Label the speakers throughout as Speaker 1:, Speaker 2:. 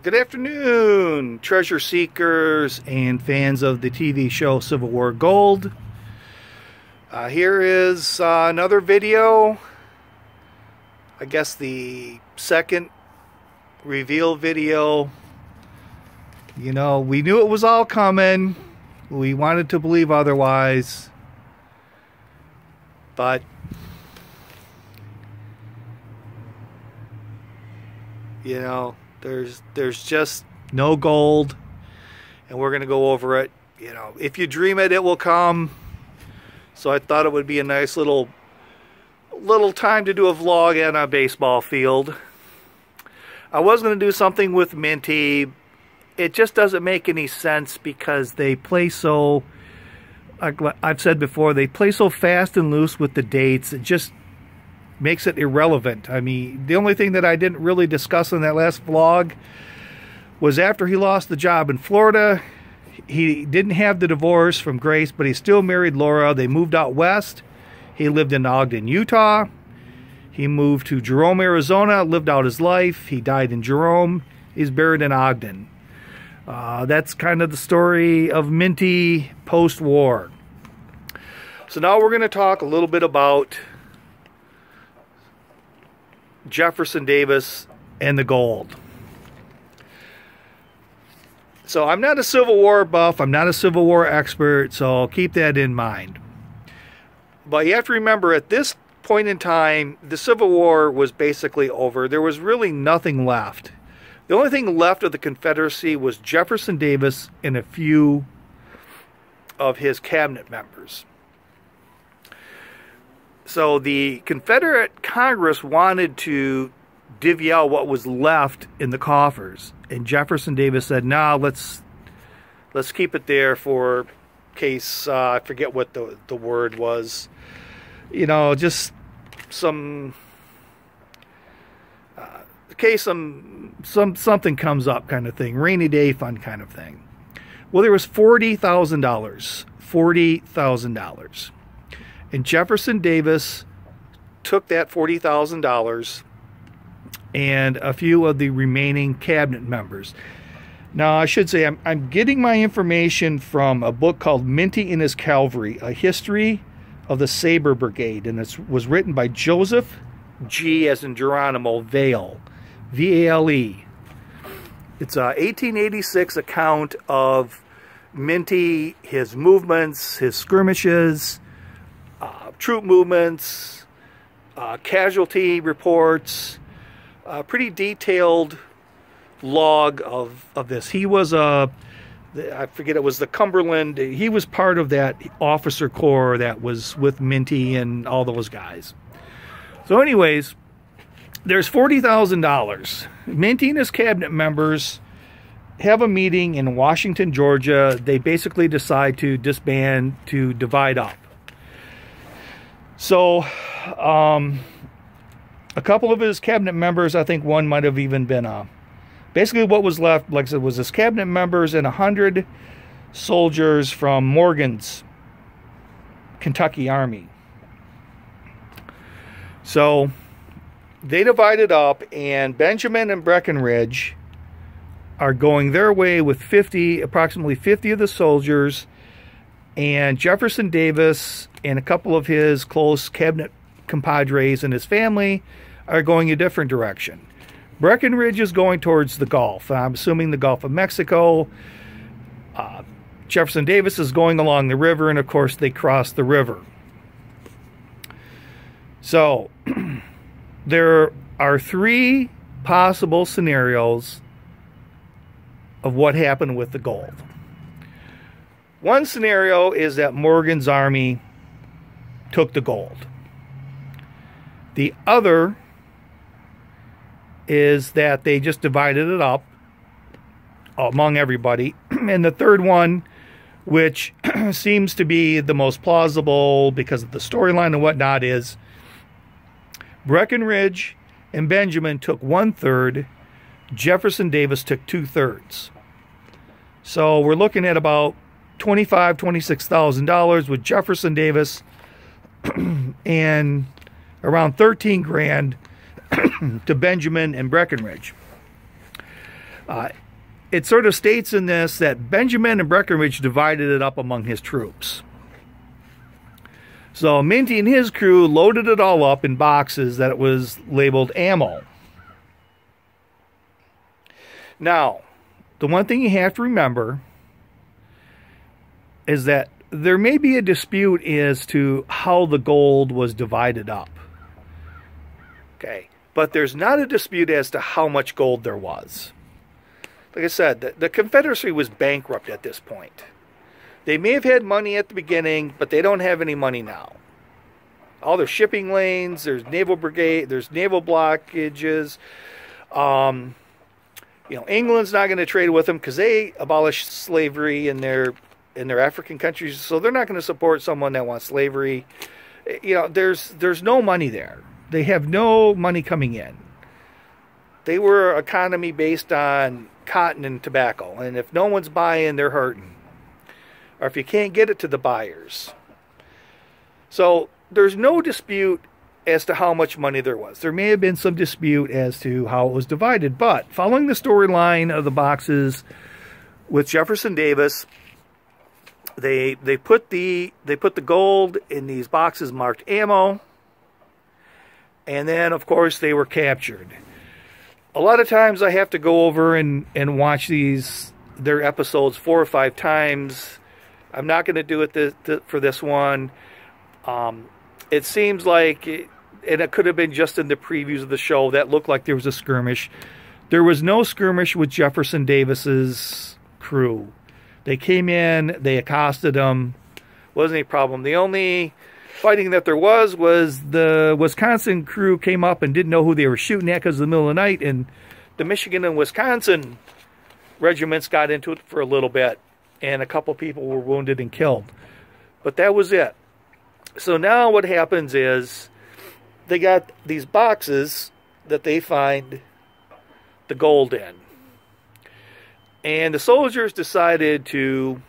Speaker 1: Good afternoon, treasure seekers and fans of the TV show Civil War Gold. Here is another video. I guess the second reveal video. You know, we knew it was all coming. We wanted to believe otherwise. But you know, there's just no gold, and we're gonna go over it. You know, if you dream it, it will come. So I thought it would be a nice little time to do a vlog on a baseball field. I was gonna do something with Minty. It just doesn't make any sense because they play so, like I've said before, they play so fast and loose with the dates. It just makes it irrelevant. I mean, the only thing that I didn't really discuss in that last vlog was after he lost the job in Florida, he didn't have the divorce from Grace, but he still married Laura. They moved out west. He lived in Ogden, Utah. He moved to Jerome, Arizona, lived out his life. He died in Jerome. He's buried in Ogden. That's kind of the story of Minty post-war. So now we're going to talk a little bit about Jefferson Davis and the gold. So I'm not a Civil War buff, I'm not a Civil War expert, so keep that in mind. But you have to remember, at this point in time, the Civil War was basically over. There was really nothing left. The only thing left of the Confederacy was Jefferson Davis and a few of his cabinet members. So the Confederate Congress wanted to divvy out what was left in the coffers, and Jefferson Davis said, "No, let's keep it there for case I forget what the word was. You know, just some case something comes up, kind of thing, rainy day fund kind of thing." Well, there was $40,000, and Jefferson Davis took that $40,000 and a few of the remaining cabinet members. Now, I should say I'm getting my information from a book called Minty and His Cavalry, A History of the Sabre Brigade, and it was written by Joseph G. as in Geronimo, Vale, V-A-L-E. It's a 1886 account of Minty, his movements, his skirmishes, troop movements, casualty reports, a pretty detailed log of this. He was I forget, it was the Cumberland, he was part of that officer corps that was with Minty and all those guys. So anyways, there's $40,000. Minty and his cabinet members have a meeting in Washington, Georgia. They basically decide to disband, to divide up. So, a couple of his cabinet members, I think one might have even been basically what was left, like I said, was his cabinet members and 100 soldiers from Morgan's Kentucky Army. So they divided up, and Benjamin and Breckinridge are going their way with approximately 50 of the soldiers, and Jefferson Davis and a couple of his close cabinet compadres and his family are going a different direction. Breckinridge is going towards the Gulf. I'm assuming the Gulf of Mexico. Jefferson Davis is going along the river, and of course they cross the river. So there are three possible scenarios of what happened with the gold. One scenario is that Morgan's army took the gold. The other is that they just divided it up among everybody. And the third one, which seems to be the most plausible because of the storyline and whatnot, is Breckinridge and Benjamin took 1/3, Jefferson Davis took 2/3. So we're looking at about $26,000 with Jefferson Davis and around 13 grand to Benjamin and Breckinridge. It sort of states in this that Benjamin and Breckinridge divided it up among his troops. So Minty and his crew loaded it all up in boxes that it was labeled ammo. Now, the one thing you have to remember is that there may be a dispute as to how the gold was divided up. Okay, but there's not a dispute as to how much gold there was. Like I said, the Confederacy was bankrupt at this point. They may have had money at the beginning, but they don't have any money now. All their shipping lanes, there's naval brigade, there's naval blockages. You know, England's not going to trade with them because they abolished slavery in their African countries, so they're not going to support someone that wants slavery. You know, there's no money there. They have no money coming in. They were an economy based on cotton and tobacco, and if no one's buying, they're hurting. Or if you can't get it to the buyers. So there's no dispute as to how much money there was. There may have been some dispute as to how it was divided, but following the storyline of the boxes with Jefferson Davis, they put the gold in these boxes marked ammo, and then of course they were captured. A lot of times I have to go over and watch their episodes 4 or 5 times. I'm not going to do it for this one. It seems like, and it could have been just in the previews of the show, that looked like there was a skirmish. There was no skirmish with Jefferson Davis's crew. They came in, they accosted them. Wasn't any problem. The only fighting that there was the Wisconsin crew came up and didn't know who they were shooting at because of the middle of the night, and the Michigan and Wisconsin regiments got into it for a little bit, and a couple people were wounded and killed. But that was it. So now what happens is they got these boxes that they find the gold in. And the soldiers decided to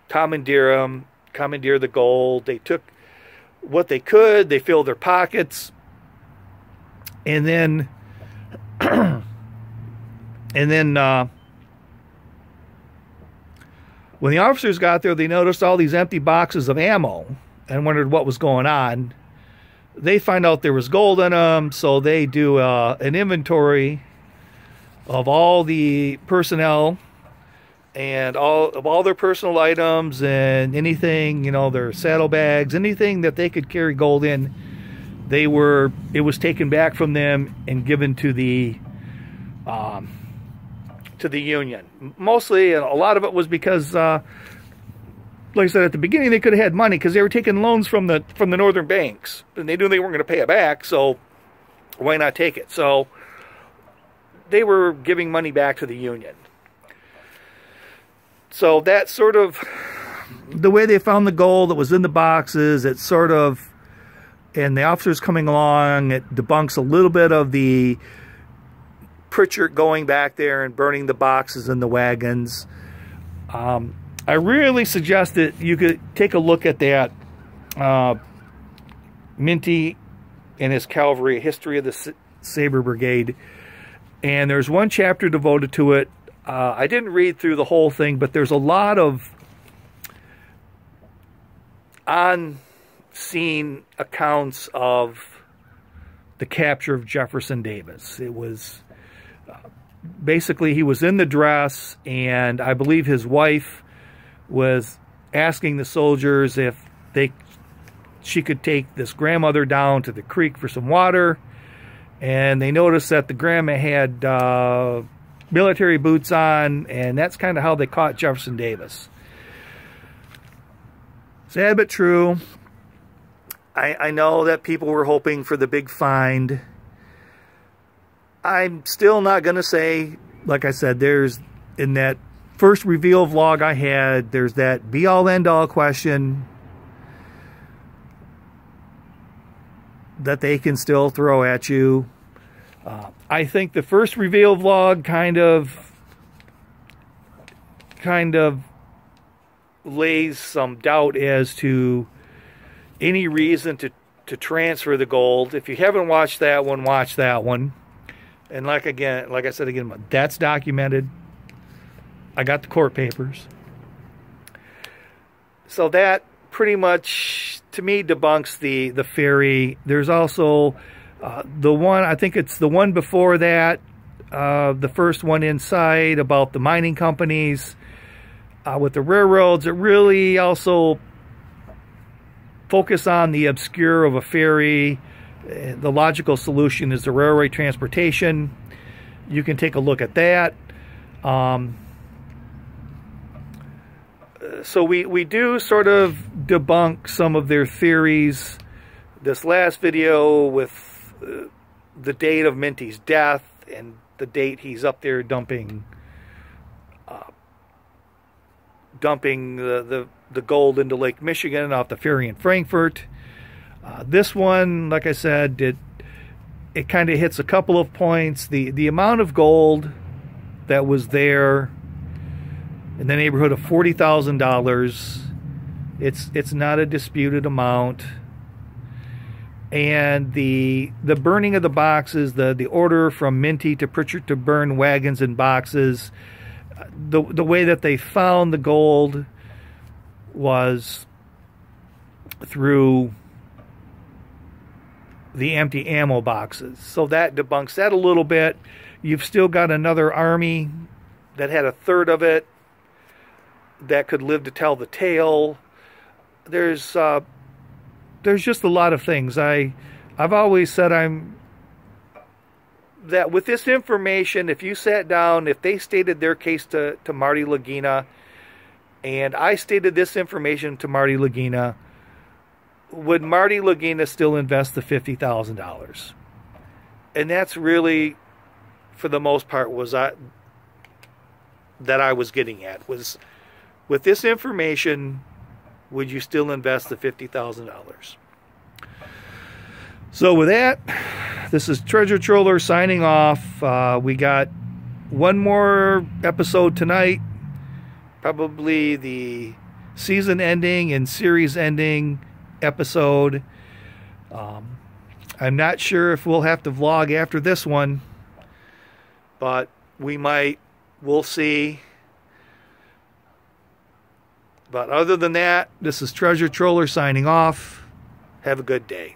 Speaker 1: commandeer the gold. They took what they could. They filled their pockets. And then when the officers got there, they noticed all these empty boxes of ammo and wondered what was going on. They find out there was gold in them, so they do an inventory of all the personnel and all their personal items and anything, you know, their saddlebags, anything that they could carry gold in. It was taken back from them and given to the Union. Mostly, and a lot of it was because, like I said at the beginning, they could have had money because they were taking loans from the northern banks, and they knew they weren't going to pay it back. So why not take it? So they were giving money back to the Union. So that's sort of the way they found the gold that was in the boxes. It's sort of, and the officers coming along, it debunks a little bit of the Pritchard going back there and burning the boxes in the wagons. I really suggest that you could take a look at that Minty and his cavalry, A History of the Sabre Brigade. And there's one chapter devoted to it. I didn't read through the whole thing, but there's a lot of on-scene accounts of the capture of Jefferson Davis. It was basically, he was in the dress, and I believe his wife was asking the soldiers if she could take this grandmother down to the creek for some water. And they noticed that the grandma had military boots on, and that's kind of how they caught Jefferson Davis. Sad but true. I know that people were hoping for the big find. I'm still not going to say, like I said, there's, in that first reveal vlog I had, there's that be-all end-all question that they can still throw at you. I think the first reveal vlog kind of lays some doubt as to any reason to transfer the gold. If you haven't watched that one, watch that one. And like I said again, that's documented. I got the court papers. So that pretty much, to me, debunks the ferry. There's also the one, I think it's the one before that, the first one inside about the mining companies with the railroads. It really also focus on the obscure of a ferry. The logical solution is the railway transportation. You can take a look at that. So we do sort of debunk some of their theories. This last video with the date of Minty's death and the date he's up there dumping the gold into Lake Michigan off the ferry in Frankfurt. This one, like I said, it kind of hits a couple of points. The amount of gold that was there in the neighborhood of $40,000. It's not a disputed amount. And the burning of the boxes, the order from Minty to Pritchard to burn wagons and boxes, the way that they found the gold was through the empty ammo boxes. So that debunks that a little bit. You've still got another army that had a third of it that could live to tell the tale. There's just a lot of things. I've always said that with this information, if you sat down, if they stated their case to Marty Lagina, and I stated this information to Marty Lagina, would Marty Lagina still invest the $50,000? And that's really, for the most part, that I was getting at, was with this information, would you still invest the $50,000? So with that, this is Treasure Troller signing off. We got one more episode tonight, probably the season ending and series ending episode. I'm not sure if we'll have to vlog after this one, but we might. We'll see. But other than that, this is Treasure Troller signing off. Have a good day.